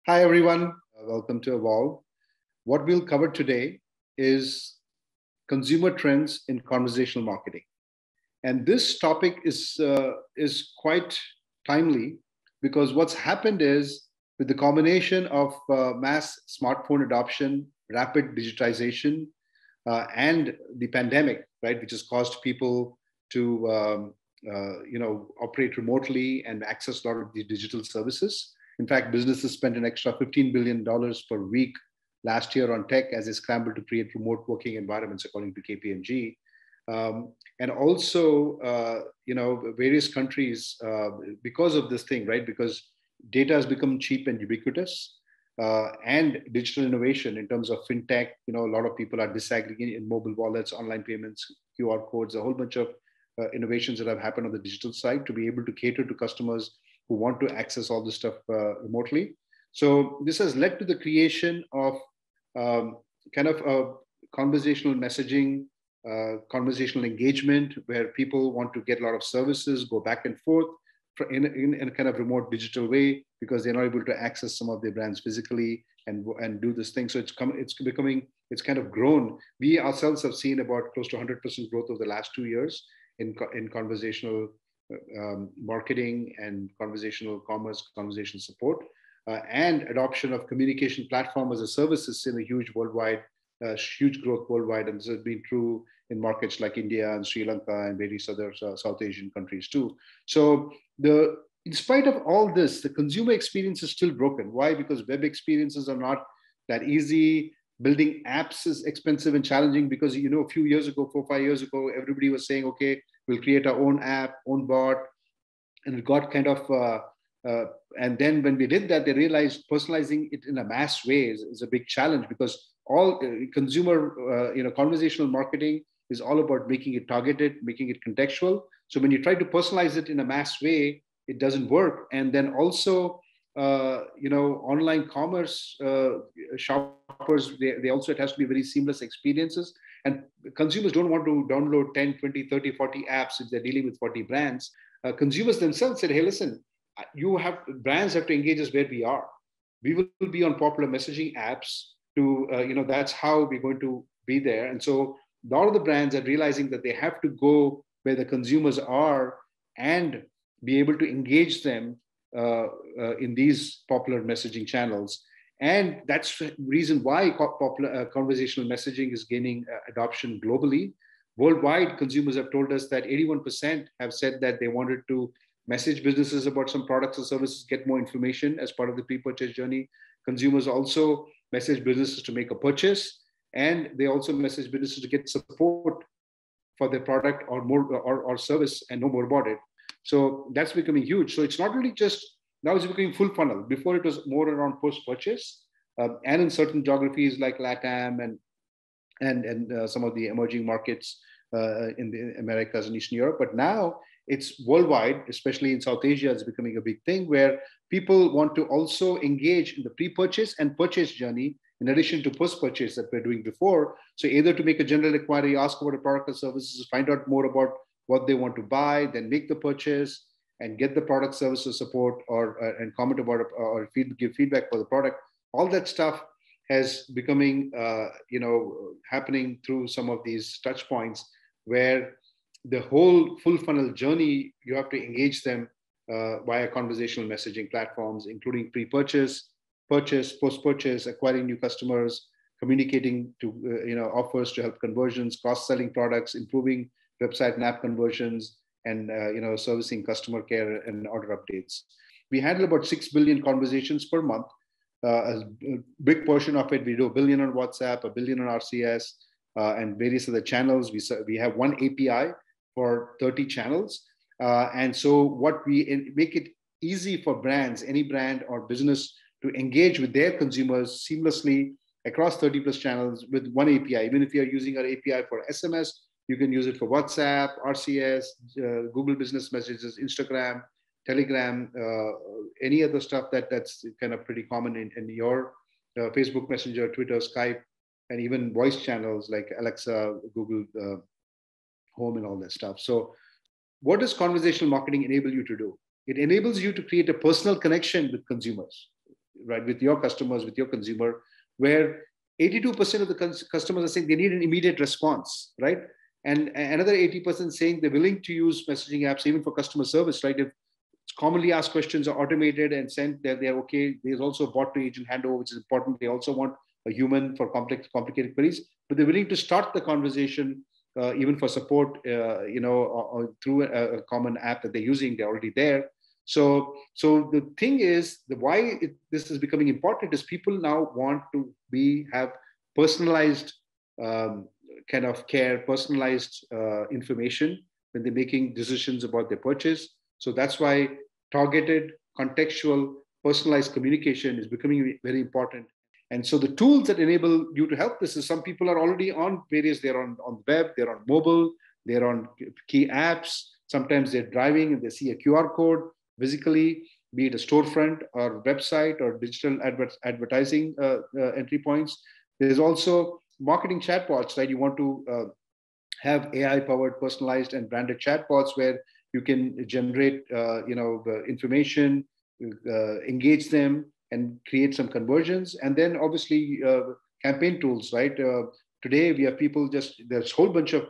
Hi, everyone. Welcome to Evolve. What we'll cover today is consumer trends in conversational marketing. And this topic is quite timely because what's happened is with the combination of mass smartphone adoption, rapid digitization, and the pandemic, right, which has caused people to operate remotely and access a lot of the digital services. In fact, businesses spent an extra $15 billion per week last year on tech as they scrambled to create remote working environments, according to KPMG. And also, various countries, because of this thing, right? Because data has become cheap and ubiquitous, and digital innovation in terms of fintech. A lot of people are disaggregating in mobile wallets, online payments, QR codes, a whole bunch of innovations that have happened on the digital side to be able to cater to customers who want to access all this stuff remotely. So this has led to the creation of kind of a conversational messaging, conversational engagement, where people want to get a lot of services, go back and forth in a kind of remote digital way because they're not able to access some of their brands physically and do this thing. So it's kind of grown. We ourselves have seen about close to 100% growth over the last 2 years in conversational marketing and conversational commerce, conversational support, and adoption of communication platform as a service is in a huge growth worldwide. And this has been true in markets like India and Sri Lanka and various other South Asian countries too. So in spite of all this, the consumer experience is still broken. Why? Because web experiences are not that easy. Building apps is expensive and challenging because, a few years ago, 4 or 5 years ago, everybody was saying, okay, we'll create our own app, own bot. And it got kind of, and then when we did that, they realized personalizing it in a mass way is a big challenge because all consumer, conversational marketing is all about making it targeted, making it contextual. So when you try to personalize it in a mass way, it doesn't work. And then also, online commerce shoppers, they also, it has to be very seamless experiences. And consumers don't want to download 10, 20, 30, 40 apps if they're dealing with 40 brands. Consumers themselves said, hey, listen, brands have to engage us where we are. We will be on popular messaging apps that's how we're going to be there. And so a lot of the brands are realizing that they have to go where the consumers are and be able to engage them in these popular messaging channels. And that's the reason why conversational messaging is gaining adoption globally. Worldwide, consumers have told us that 81% have said that they wanted to message businesses about some products or services, get more information as part of the pre-purchase journey. Consumers also message businesses to make a purchase, and they also message businesses to get support for their product or more or service and know more about it. So that's becoming huge. So it's not really just, now it's becoming full funnel. Before it was more around post-purchase, and in certain geographies like LATAM and some of the emerging markets in the Americas and Eastern Europe. But now it's worldwide, especially in South Asia, it's becoming a big thing where people want to also engage in the pre-purchase and purchase journey in addition to post-purchase that we're doing before. So either to make a general inquiry, ask about a product or services, find out more about what they want to buy, then make the purchase and get the product, services, support, or and comment about it, or give feedback for the product. All that stuff has becoming, happening through some of these touch points where the whole full funnel journey, you have to engage them via conversational messaging platforms, including pre-purchase, purchase, post-purchase, acquiring new customers, communicating to offers to help conversions, cross-selling products, improving website and app conversions, and servicing customer care and order updates. We handle about 6 billion conversations per month. A big portion of it, we do 1 billion on WhatsApp, 1 billion on RCS, and various other channels. We have one API for 30 channels. And so what we make it easy for brands, any brand or business, to engage with their consumers seamlessly across 30 plus channels with one API. Even if you're using our API for SMS, you can use it for WhatsApp, RCS, Google Business Messages, Instagram, Telegram, any other stuff that's kind of pretty common in your Facebook Messenger, Twitter, Skype, and even voice channels like Alexa, Google Home, and all that stuff. So what does conversational marketing enable you to do? It enables you to create a personal connection with consumers. right, with your customers, with your consumer, where 82% of the customers are saying they need an immediate response, right? And another 80% saying they're willing to use messaging apps even for customer service, right? If commonly asked questions are automated and sent, they're okay. There's also a bot to agent handover, which is important. They also want a human for complicated queries, but they're willing to start the conversation even for support, or through a common app that they're using. They're already there. So the thing is, this is becoming important is people now want to have personalized kind of care, personalized information when they're making decisions about their purchase. So that's why targeted, contextual, personalized communication is becoming very important. And so the tools that enable you to help this is some people are already on various, they're on the web, they're on mobile, they're on key apps. Sometimes they're driving and they see a QR code physically, be it a storefront or website or digital advertising entry points. There's also marketing chatbots, right? You want to have AI-powered, personalized, and branded chatbots where you can generate, information, engage them, and create some conversions. And then obviously campaign tools, right? Today we have there's a whole bunch of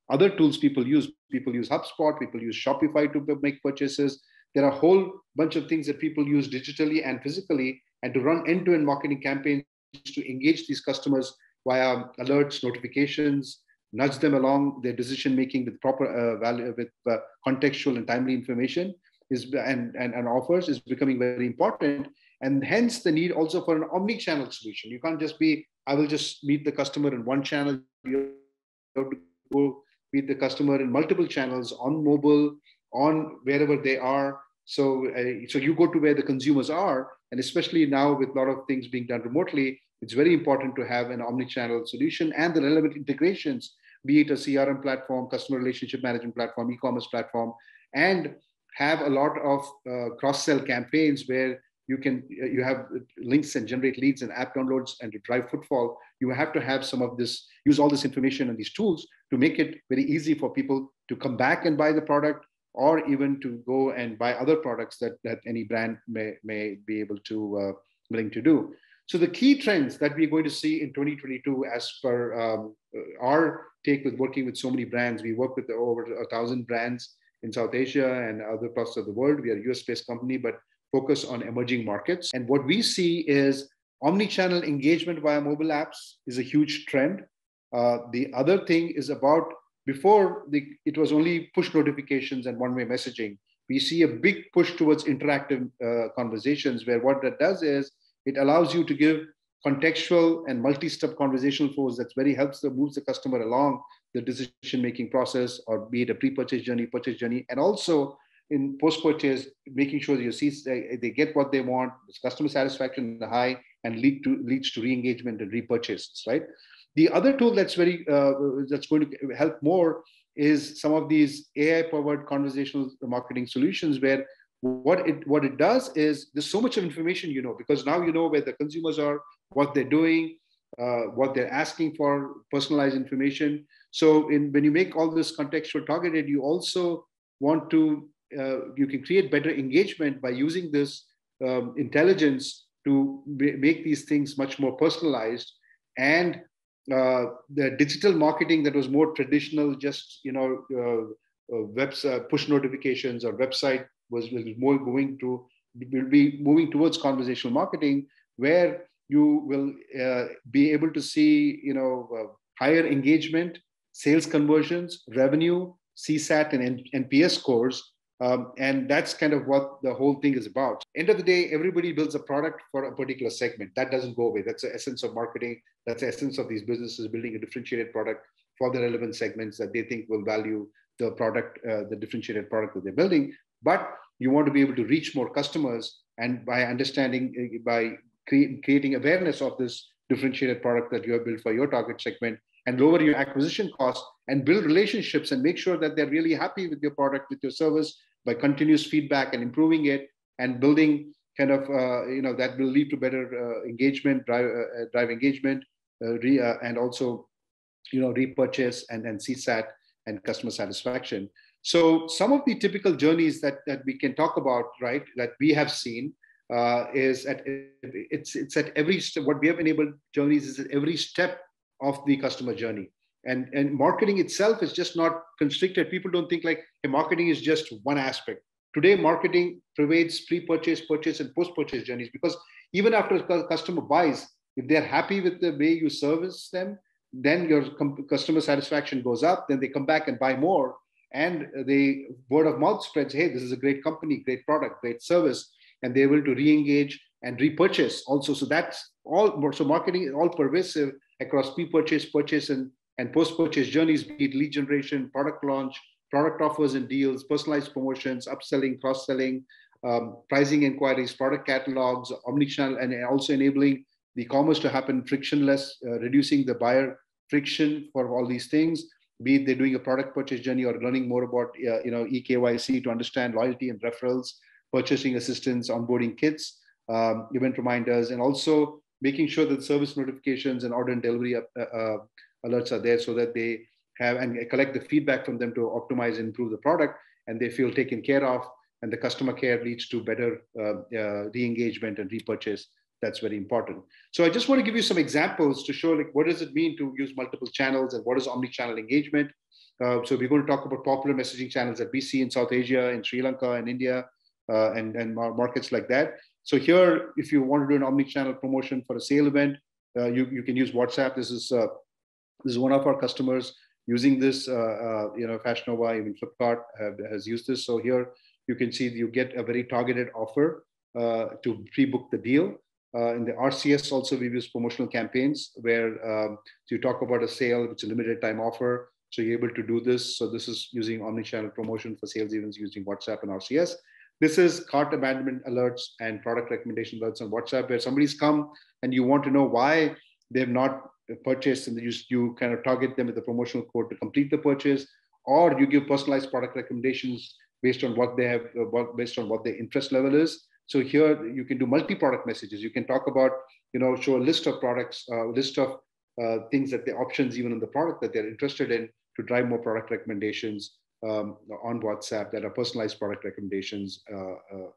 other tools people use. People use HubSpot, people use Shopify to make purchases. There are a whole bunch of things that people use digitally and physically, and to run end-to-end marketing campaigns to engage these customers via alerts, notifications, nudge them along their decision making with proper value, with contextual and timely information and offers is becoming very important. And hence the need also for an omni-channel solution. You can't just be, I will just meet the customer in one channel. You have to go meet the customer in multiple channels, on mobile, on wherever they are. So you go to where the consumers are, and especially now with a lot of things being done remotely, it's very important to have an omni-channel solution and the relevant integrations, be it a CRM platform, customer relationship management platform, e-commerce platform, and have a lot of cross-sell campaigns where you have links and generate leads and app downloads and to drive footfall. You have to have some of this, use all this information and these tools to make it very easy for people to come back and buy the product, or even to go and buy other products that any brand may be able to willing to do. So the key trends that we're going to see in 2022, as per our take with working with so many brands, we work with over 1,000 brands in South Asia and other parts of the world. We are a US-based company, but focus on emerging markets. And what we see is omni-channel engagement via mobile apps is a huge trend. The other thing is about before it was only push notifications and one-way messaging. We see a big push towards interactive conversations, where what that does is it allows you to give contextual and multi-step conversational flows that moves the customer along the decision-making process, or be it a pre-purchase journey, purchase journey, and also in post-purchase, making sure that they get what they want, customer satisfaction high, and leads to re-engagement and repurchases, right? The other tool that's going to help more is some of these AI-powered conversational marketing solutions, where what it does is there's so much of information, because now you know where the consumers are, what they're doing, what they're asking for, personalized information. So when you make all this contextual targeted, you also want to, you can create better engagement by using this intelligence to make these things much more personalized. And the digital marketing that was more traditional, just push notifications or website will be moving towards conversational marketing, where you will be able to see higher engagement, sales conversions, revenue, CSAT and NPS scores. And that's kind of what the whole thing is about. End of the day, everybody builds a product for a particular segment. That doesn't go away. That's the essence of marketing. That's the essence of these businesses, building a differentiated product for the relevant segments that they think will value the product, the differentiated product that they're building. But you want to be able to reach more customers, and by understanding, by creating awareness of this differentiated product that you have built for your target segment, and lower your acquisition costs and build relationships and make sure that they're really happy with your product, with your service, by continuous feedback and improving it and building kind of, that will lead to better engagement, drive engagement, and also, repurchase and CSAT and customer satisfaction. So some of the typical journeys that we can talk about, right, that we have seen, is at it's at every step. What we have enabled journeys is at every step of the customer journey. And marketing itself is just not constricted. People don't think like, hey, marketing is just one aspect. Today, marketing pervades pre-purchase, purchase, and post-purchase journeys, because even after a customer buys, if they're happy with the way you service them, then your customer satisfaction goes up. Then they come back and buy more, and the word of mouth spreads. Hey, this is a great company, great product, great service, and they're able to re-engage and repurchase also. So that's all. So marketing is all pervasive across pre-purchase, purchase, and post-purchase journeys, be it lead generation, product launch, product offers and deals, personalized promotions, upselling, cross-selling, pricing inquiries, product catalogs, omnichannel, and also enabling the commerce to happen frictionless, reducing the buyer friction for all these things, be it they're doing a product purchase journey or learning more about eKYC to understand loyalty and referrals, purchasing assistance, onboarding kits, event reminders, and also making sure that service notifications and order and delivery alerts are there so that they have and collect the feedback from them to optimize and improve the product, and they feel taken care of, and the customer care leads to better re-engagement and repurchase. That's very important. So I just want to give you some examples to show like what does it mean to use multiple channels and what is omni-channel engagement. So we're going to talk about popular messaging channels that we see in South Asia, in Sri Lanka, and India, and markets like that. So here, if you want to do an omni-channel promotion for a sale event, you can use WhatsApp. This is one of our customers using this. Fashion Nova, even Flipkart has used this. So here you can see you get a very targeted offer to pre-book the deal. In the RCS also, we've used promotional campaigns where so you talk about a sale, which is a limited time offer. So you're able to do this. So this is using omnichannel promotion for sales events using WhatsApp and RCS. This is cart abandonment alerts and product recommendation alerts on WhatsApp, where somebody's come and you want to know why they've not purchased, and you kind of target them with a promotional code to complete the purchase, or you give personalized product recommendations based on what they have, based on what their interest level is. So here you can do multi-product messages. You can talk about, show a list of products, list of things that the options even in the product that they're interested in to drive more product recommendations on WhatsApp that are personalized product recommendations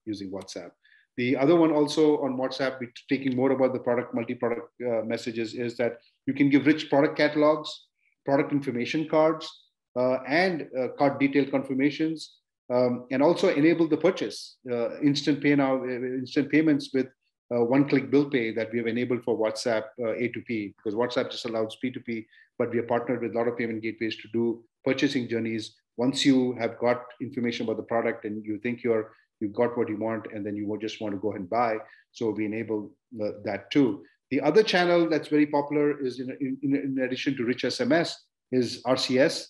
using WhatsApp. The other one also on WhatsApp, we're taking more about the product, multi-product messages, is that you can give rich product catalogs, product information cards, and card detail confirmations, and also enable the purchase, instant payments with one-click bill pay that we have enabled for WhatsApp A2P, because WhatsApp just allows P2P, but we are partnered with a lot of payment gateways to do purchasing journeys. Once you have got information about the product and you think you've got what you want, and then you just want to go ahead and buy. So we enable that too. The other channel that's very popular is in addition to rich SMS is RCS,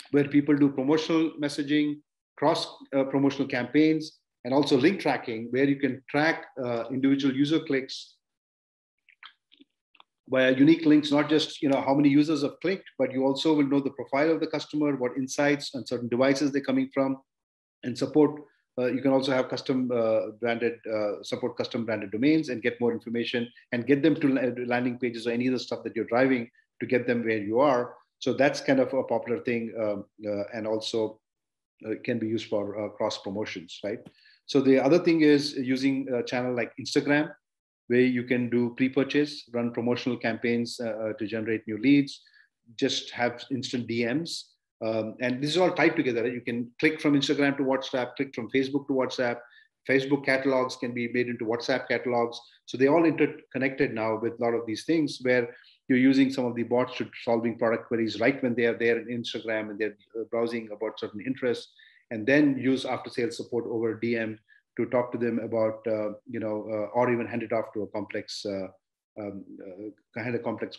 where people do promotional messaging, cross promotional campaigns, and also link tracking, where you can track individual user clicks via unique links, not just how many users have clicked, but you also will know the profile of the customer, what insights on certain devices they're coming from, and support. You can also have custom branded domains and get more information and get them to landing pages or any other stuff that you're driving to get them where you are. So that's kind of a popular thing, and also can be used for cross promotions, right? So the other thing is using a channel like Instagram, where you can do pre-purchase, run promotional campaigns to generate new leads, just have instant DMs. And this is all tied together. You can click from Instagram to WhatsApp, click from Facebook to WhatsApp. Facebook catalogs can be made into WhatsApp catalogs. So they're all interconnected now with a lot of these things, where you're using some of the bots to solving product queries right when they are there in Instagram and they're browsing about certain interests, and then use after sales support over DM to talk to them about, or even hand it off to a complex,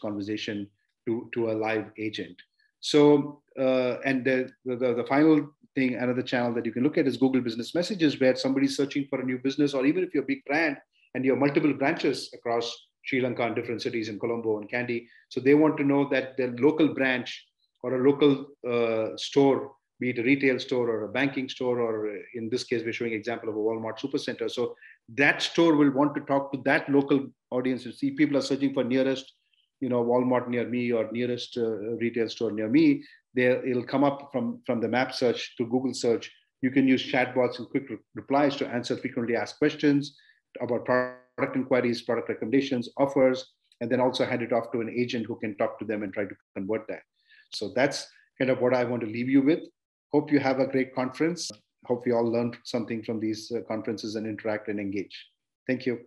conversation to a live agent. So, and the final thing, another channel that you can look at is Google Business Messages, where somebody's searching for a new business, or even if you're a big brand and you have multiple branches across Sri Lanka and different cities in Colombo and Kandy. So they want to know that their local branch or a local store, be it a retail store or a banking store, or in this case, we're showing an example of a Walmart supercenter. So that store will want to talk to that local audience and see people are searching for nearest, Walmart near me or nearest retail store near me. It'll come up from the map search to Google search. You can use chatbots and quick replies to answer frequently asked questions. about product inquiries, product recommendations, offers, and then also hand it off to an agent who can talk to them and try to convert that. So that's kind of what I want to leave you with. Hope you have a great conference. Hope you all learned something from these conferences and interact and engage. Thank you.